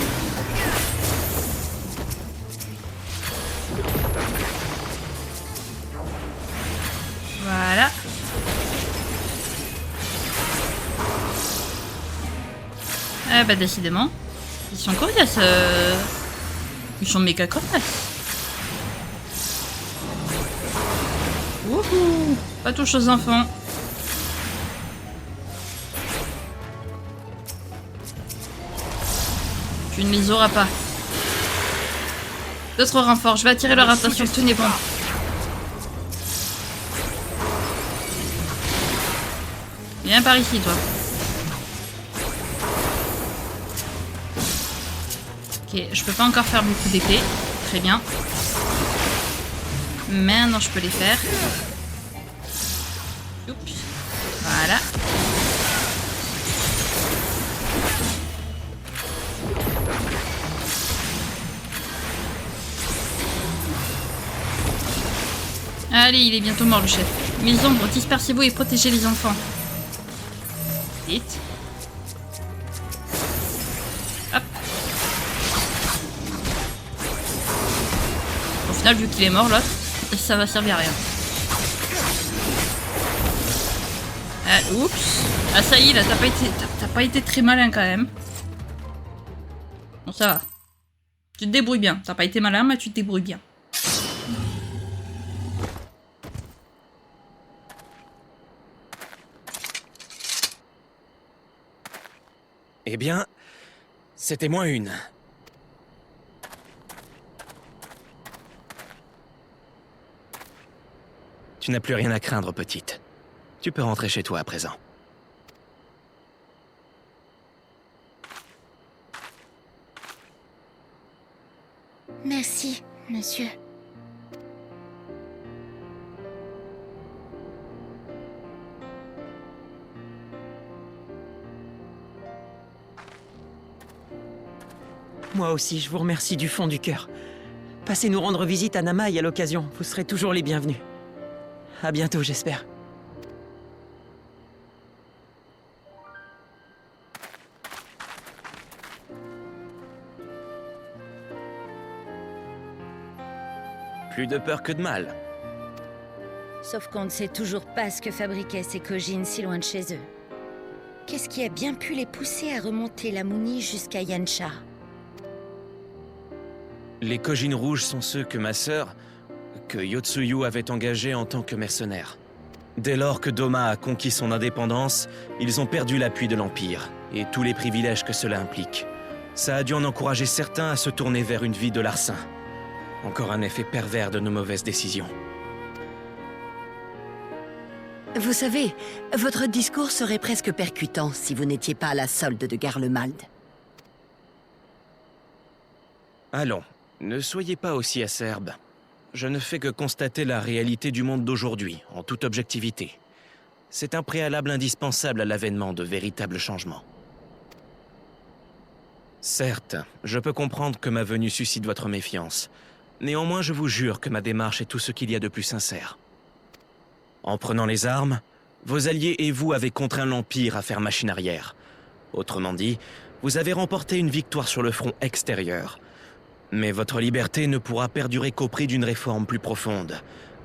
Ah bah décidément. Ils sont coriaces. Ils sont méga coriaces. Wouhou! Pas touche aux enfants. Tu ne les auras pas. D'autres renforts, je vais attirer leur attention, tenez bon. Viens par ici, toi. Ok, je peux pas encore faire beaucoup d'épées. Très bien. Maintenant, je peux les faire. Oups. Voilà. Allez, il est bientôt mort, le chef. Mes ombres, dispersez-vous et protégez les enfants. Vite. Hop. Au final, vu qu'il est mort, l'autre, ça va servir à rien. Ah, oups. Ah, ça y est, là, t'as pas été très malin, quand même. Bon, ça va. Tu te débrouilles bien. T'as pas été malin, mais tu te débrouilles bien. Eh bien, c'était moins une. Tu n'as plus rien à craindre, petite. Tu peux rentrer chez toi à présent. Merci, monsieur. Moi aussi, je vous remercie du fond du cœur. Passez nous rendre visite à Namaï à l'occasion. Vous serez toujours les bienvenus. À bientôt, j'espère. Plus de peur que de mal. Sauf qu'on ne sait toujours pas ce que fabriquaient ces Kojin si loin de chez eux. Qu'est-ce qui a bien pu les pousser à remonter la Muni jusqu'à Yancha? Les Kojin rouges sont ceux que ma sœur, que Yotsuyu avait engagés en tant que mercenaires. Dès lors que Doma a conquis son indépendance, ils ont perdu l'appui de l'Empire et tous les privilèges que cela implique. Ça a dû en encourager certains à se tourner vers une vie de larcin. Encore un effet pervers de nos mauvaises décisions. Vous savez, votre discours serait presque percutant si vous n'étiez pas à la solde de Garlemald. Allons, ne soyez pas aussi acerbe. Je ne fais que constater la réalité du monde d'aujourd'hui, en toute objectivité. C'est un préalable indispensable à l'avènement de véritables changements. Certes, je peux comprendre que ma venue suscite votre méfiance. Néanmoins, je vous jure que ma démarche est tout ce qu'il y a de plus sincère. En prenant les armes, vos alliés et vous avez contraint l'Empire à faire machine arrière. Autrement dit, vous avez remporté une victoire sur le front extérieur. Mais votre liberté ne pourra perdurer qu'au prix d'une réforme plus profonde,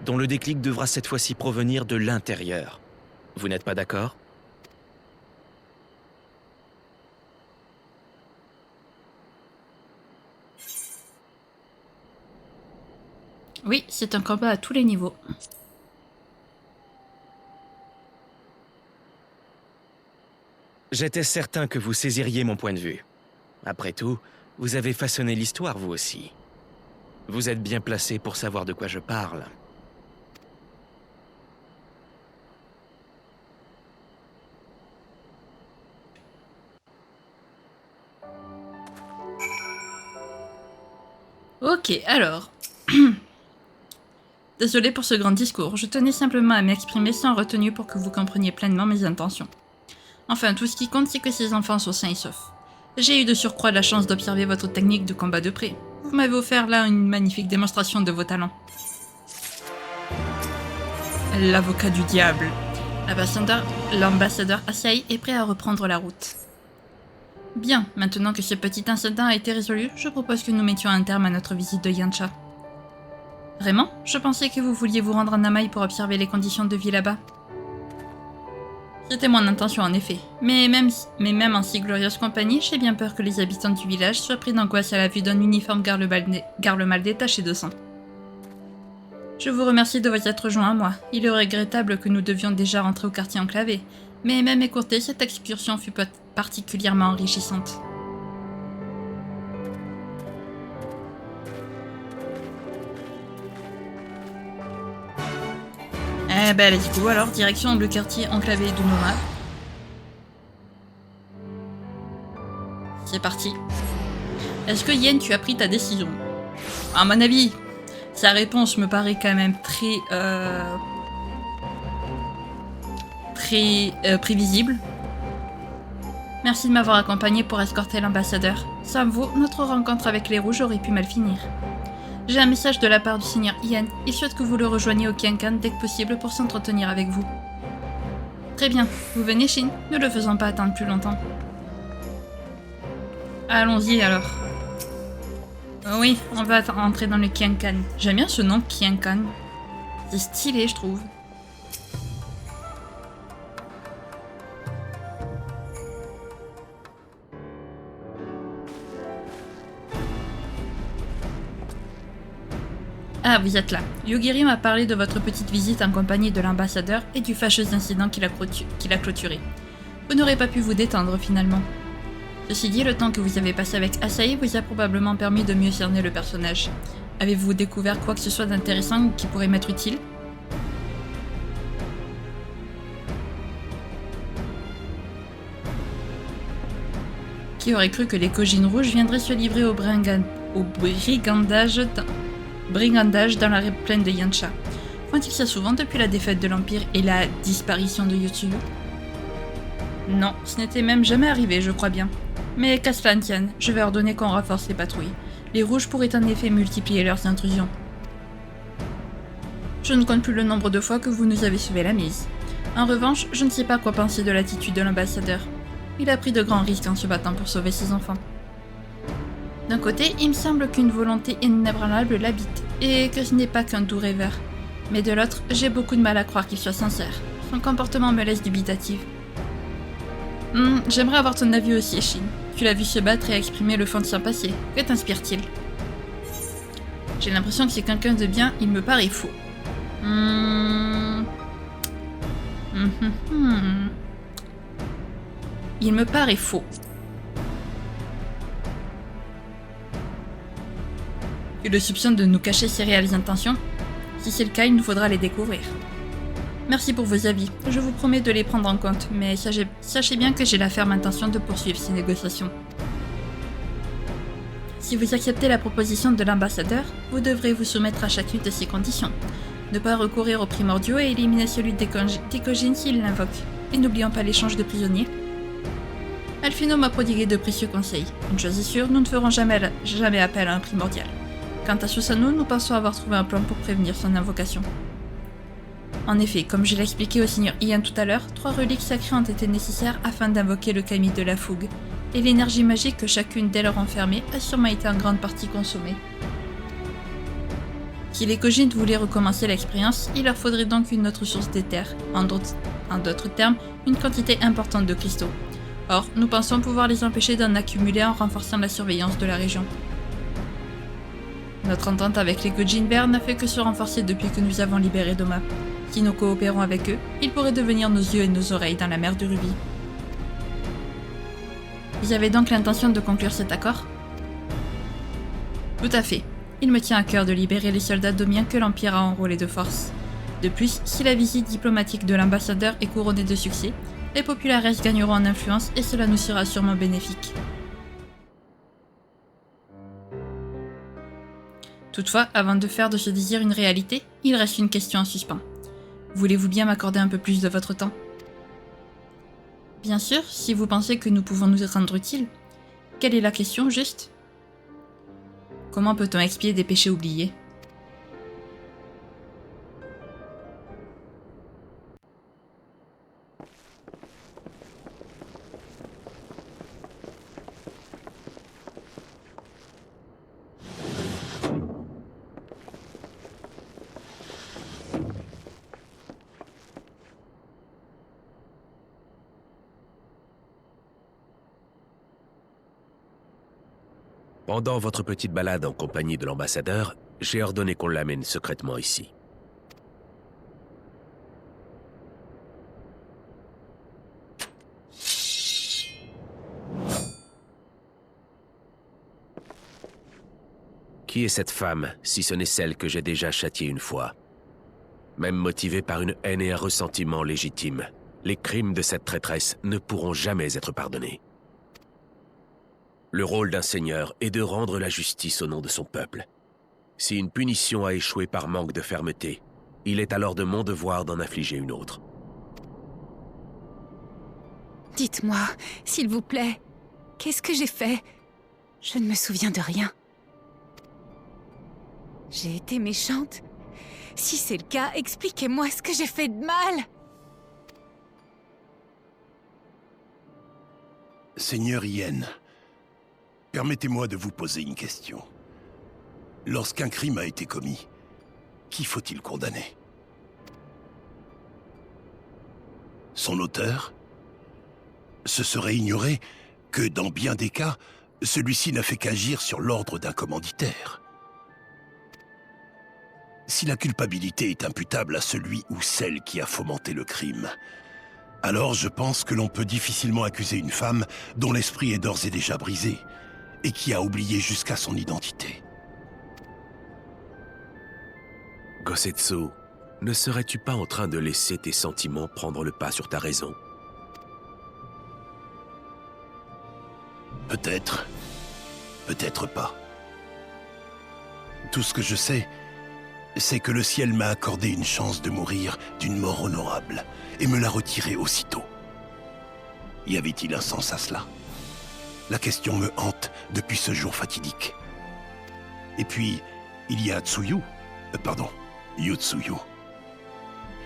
dont le déclic devra cette fois-ci provenir de l'intérieur. Vous n'êtes pas d'accord ? Oui, c'est un combat à tous les niveaux. J'étais certain que vous saisiriez mon point de vue. Après tout, vous avez façonné l'histoire, vous aussi. Vous êtes bien placé pour savoir de quoi je parle. Ok, alors... Désolée pour ce grand discours, je tenais simplement à m'exprimer sans retenue pour que vous compreniez pleinement mes intentions. Enfin, tout ce qui compte, c'est que ces enfants soient sains et saufs. J'ai eu de surcroît la chance d'observer votre technique de combat de près. Vous m'avez offert là une magnifique démonstration de vos talents. L'avocat du diable. L'ambassadeur Asai est prêt à reprendre la route. Bien, maintenant que ce petit incident a été résolu, je propose que nous mettions un terme à notre visite de Yancha. Vraiment? Je pensais que vous vouliez vous rendre à Namaï pour observer les conditions de vie là-bas. C'était mon intention en effet, mais même en si glorieuse compagnie, j'ai bien peur que les habitants du village soient pris d'angoisse à la vue d'un uniforme garle-maltais taché de sang. Je vous remercie de vous être joint à moi. Il est regrettable que nous devions déjà rentrer au quartier enclavé, mais même écourtée, cette excursion fut particulièrement enrichissante. Eh ben let's go alors, direction le quartier enclavé de Noma. C'est parti. Est-ce que Yen, tu as pris ta décision? À mon avis, sa réponse me paraît quand même très prévisible. Merci de m'avoir accompagné pour escorter l'ambassadeur. Sans vous, notre rencontre avec les Rouges aurait pu mal finir. J'ai un message de la part du seigneur Ian. Il souhaite que vous le rejoigniez au Kiankan dès que possible pour s'entretenir avec vous. Très bien. Vous venez, Shin? Ne le faisons pas attendre plus longtemps. Allons-y alors. Oui, on va entrer dans le Kiankan. J'aime bien ce nom, Kiankan. C'est stylé, je trouve. Ah, vous êtes là. Yugiri m'a parlé de votre petite visite en compagnie de l'ambassadeur et du fâcheux incident qu'il a clôturé. Vous n'aurez pas pu vous détendre finalement. Ceci dit, le temps que vous avez passé avec Asahi vous a probablement permis de mieux cerner le personnage. Avez-vous découvert quoi que ce soit d'intéressant ou qui pourrait m'être utile? Qui aurait cru que les Kojin rouges viendraient se livrer au brigandage dans la plaine de Yancha? Font-ils ça souvent depuis la défaite de l'Empire et la disparition de Yotsuyu? Non, ce n'était même jamais arrivé, je crois bien. Mais qu'à cela ne tienne, je vais ordonner qu'on renforce les patrouilles. Les rouges pourraient en effet multiplier leurs intrusions. Je ne compte plus le nombre de fois que vous nous avez sauvé la mise. En revanche, je ne sais pas quoi penser de l'attitude de l'ambassadeur. Il a pris de grands risques en se battant pour sauver ses enfants. D'un côté, il me semble qu'une volonté inébranlable l'habite, et que ce n'est pas qu'un doux rêveur. Mais de l'autre, j'ai beaucoup de mal à croire qu'il soit sincère. Son comportement me laisse dubitative. J'aimerais avoir ton avis aussi, Shin. Tu l'as vu se battre et exprimer le fond de son passé. Que t'inspire-t-il? J'ai l'impression que c'est quelqu'un de bien, il me paraît faux. Il me paraît faux. Tu le soupçonnes de nous cacher ses réelles intentions? Si c'est le cas, il nous faudra les découvrir. Merci pour vos avis, je vous promets de les prendre en compte, mais sachez bien que j'ai la ferme intention de poursuivre ces négociations. Si vous acceptez la proposition de l'ambassadeur, vous devrez vous soumettre à chacune de ces conditions. Ne pas recourir aux primordiaux et éliminer celui des Kojin s'il l'invoque. Et n'oublions pas l'échange de prisonniers. Alphino m'a prodigué de précieux conseils. Une chose est sûre, nous ne ferons jamais appel à un primordial. Quant à Susanoo, nous pensons avoir trouvé un plan pour prévenir son invocation. En effet, comme je l'ai expliqué au seigneur Ian tout à l'heure, 3 reliques sacrées ont été nécessaires afin d'invoquer le kami de la fougue, et l'énergie magique que chacune d'elles renfermait a sûrement été en grande partie consommée. Si les Kojin voulaient recommencer l'expérience, il leur faudrait donc une autre source d'éther, en d'autres termes, une quantité importante de cristaux. Or, nous pensons pouvoir les empêcher d'en accumuler en renforçant la surveillance de la région. Notre entente avec les Kojin verts n'a fait que se renforcer depuis que nous avons libéré Doma. Si nous coopérons avec eux, ils pourraient devenir nos yeux et nos oreilles dans la mer de Rubis. Vous avez donc l'intention de conclure cet accord? Tout à fait. Il me tient à cœur de libérer les soldats domiens que l'Empire a enrôlés de force. De plus, si la visite diplomatique de l'ambassadeur est couronnée de succès, les populares gagneront en influence et cela nous sera sûrement bénéfique. Toutefois, avant de faire de ce désir une réalité, il reste une question en suspens. Voulez-vous bien m'accorder un peu plus de votre temps? Bien sûr, si vous pensez que nous pouvons nous rendre utiles. Quelle est la question, juste? Comment peut-on expier des péchés oubliés? Pendant votre petite balade en compagnie de l'ambassadeur, j'ai ordonné qu'on l'amène secrètement ici. Qui est cette femme, si ce n'est celle que j'ai déjà châtiée une fois? Même motivée par une haine et un ressentiment légitimes, les crimes de cette traîtresse ne pourront jamais être pardonnés. Le rôle d'un seigneur est de rendre la justice au nom de son peuple. Si une punition a échoué par manque de fermeté, il est alors de mon devoir d'en infliger une autre. Dites-moi, s'il vous plaît, qu'est-ce que j'ai fait? Je ne me souviens de rien. J'ai été méchante? Si c'est le cas, expliquez-moi ce que j'ai fait de mal! Seigneur Yen, permettez-moi de vous poser une question. Lorsqu'un crime a été commis, qui faut-il condamner? Son auteur? Ce serait ignorer que, dans bien des cas, celui-ci n'a fait qu'agir sur l'ordre d'un commanditaire. Si la culpabilité est imputable à celui ou celle qui a fomenté le crime, alors je pense que l'on peut difficilement accuser une femme dont l'esprit est d'ores et déjà brisé et qui a oublié jusqu'à son identité. Gosetsu, ne serais-tu pas en train de laisser tes sentiments prendre le pas sur ta raison? Peut-être, peut-être pas. Tout ce que je sais, c'est que le ciel m'a accordé une chance de mourir d'une mort honorable et me l'a retirée aussitôt. Y avait-il un sens à cela? La question me hante depuis ce jour fatidique. Et puis, il y a Yotsuyu.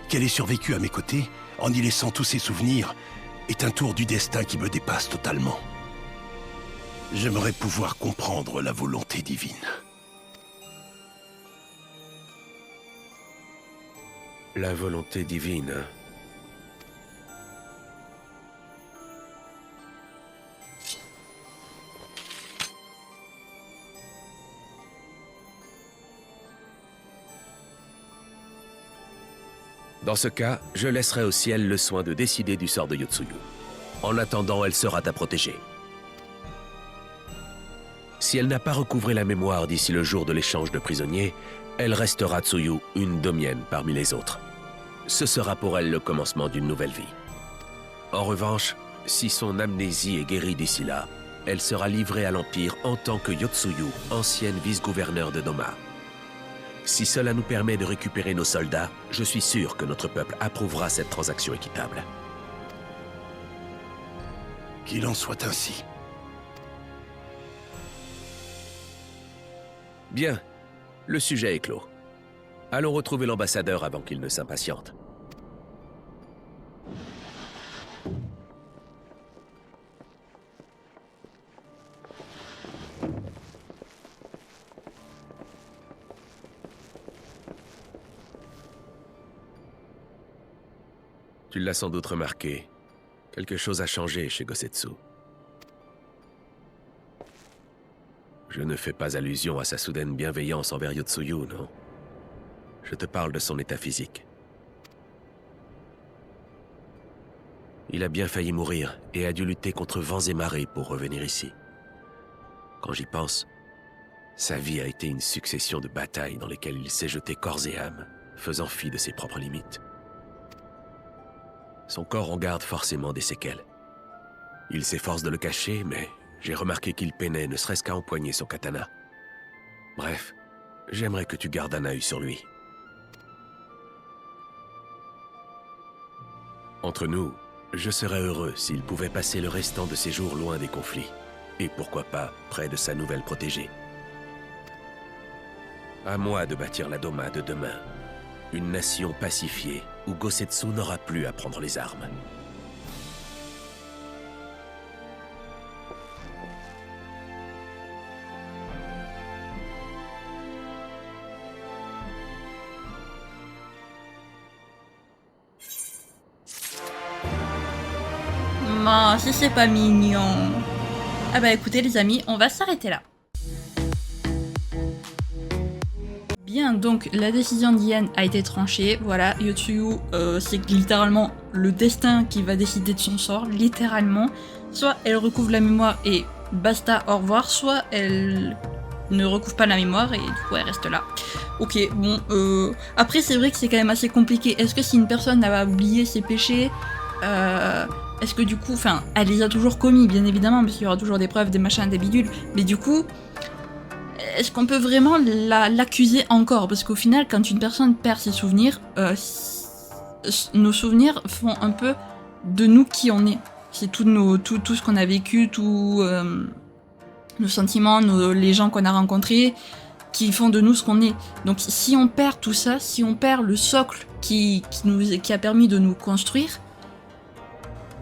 Qu'elle ait survécu à mes côtés, en y laissant tous ses souvenirs, est un tour du destin qui me dépasse totalement. J'aimerais pouvoir comprendre la volonté divine. La volonté divine. Dans ce cas, je laisserai au ciel le soin de décider du sort de Yotsuyu. En attendant, elle sera à protéger. Si elle n'a pas recouvré la mémoire d'ici le jour de l'échange de prisonniers, elle restera Tsuyu, une domienne parmi les autres. Ce sera pour elle le commencement d'une nouvelle vie. En revanche, si son amnésie est guérie d'ici là, elle sera livrée à l'Empire en tant que Yotsuyu, ancienne vice-gouverneure de Doma. Si cela nous permet de récupérer nos soldats, je suis sûr que notre peuple approuvera cette transaction équitable. Qu'il en soit ainsi. Bien, le sujet est clos. Allons retrouver l'ambassadeur avant qu'il ne s'impatiente. Tu l'as sans doute remarqué. Quelque chose a changé chez Gosetsu. Je ne fais pas allusion à sa soudaine bienveillance envers Yotsuyu, non. Je te parle de son état physique. Il a bien failli mourir et a dû lutter contre vents et marées pour revenir ici. Quand j'y pense, sa vie a été une succession de batailles dans lesquelles il s'est jeté corps et âme, faisant fi de ses propres limites. Son corps en garde forcément des séquelles. Il s'efforce de le cacher, mais j'ai remarqué qu'il peinait ne serait-ce qu'à empoigner son katana. Bref, j'aimerais que tu gardes un œil sur lui. Entre nous, je serais heureux s'il pouvait passer le restant de ses jours loin des conflits, et pourquoi pas près de sa nouvelle protégée. À moi de bâtir la Doma de demain, une nation pacifiée où Gosetsu n'aura plus à prendre les armes. Non, si c'est pas mignon. Ah bah écoutez les amis, on va s'arrêter là. Bien, donc la décision d'Ien a été tranchée, voilà, Yotsuyu, c'est littéralement le destin qui va décider de son sort, littéralement. Soit elle recouvre la mémoire et basta, au revoir, soit elle ne recouvre pas la mémoire et du coup elle reste là. Ok, bon, après c'est vrai que c'est quand même assez compliqué. Est-ce que si une personne n'a oublié ses péchés, est-ce que du coup, enfin, elle les a toujours commis, bien évidemment, parce qu'il y aura toujours des preuves, des machins, des bidules, mais du coup, est-ce qu'on peut vraiment l'accuser encore? Parce qu'au final, quand une personne perd ses souvenirs, nos souvenirs font un peu de nous qui on est. C'est tout ce qu'on a vécu, tous nos sentiments, les gens qu'on a rencontrés, qui font de nous ce qu'on est. Donc si on perd tout ça, si on perd le socle qui a permis de nous construire,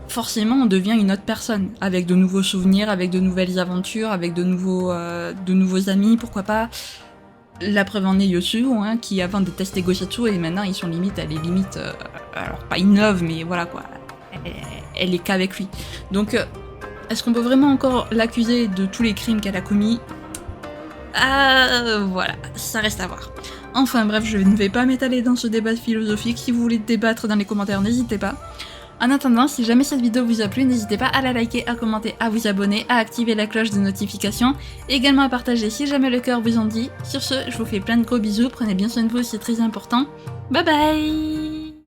forcément on devient une autre personne, avec de nouveaux souvenirs, avec de nouvelles aventures, avec de nouveaux amis, pourquoi pas. La preuve en est Yotsuyu, hein, qui avant détestait Gosatsu et maintenant ils sont limite, elle est limite, alors pas innove, mais voilà quoi, elle est qu'avec lui. Donc est-ce qu'on peut vraiment encore l'accuser de tous les crimes qu'elle a commis? Voilà, ça reste à voir. Enfin bref, je ne vais pas m'étaler dans ce débat philosophique. Si vous voulez débattre dans les commentaires, n'hésitez pas. En attendant, si jamais cette vidéo vous a plu, n'hésitez pas à la liker, à commenter, à vous abonner, à activer la cloche de notification, et également à partager si jamais le cœur vous en dit. Sur ce, je vous fais plein de gros bisous, prenez bien soin de vous, c'est très important. Bye bye!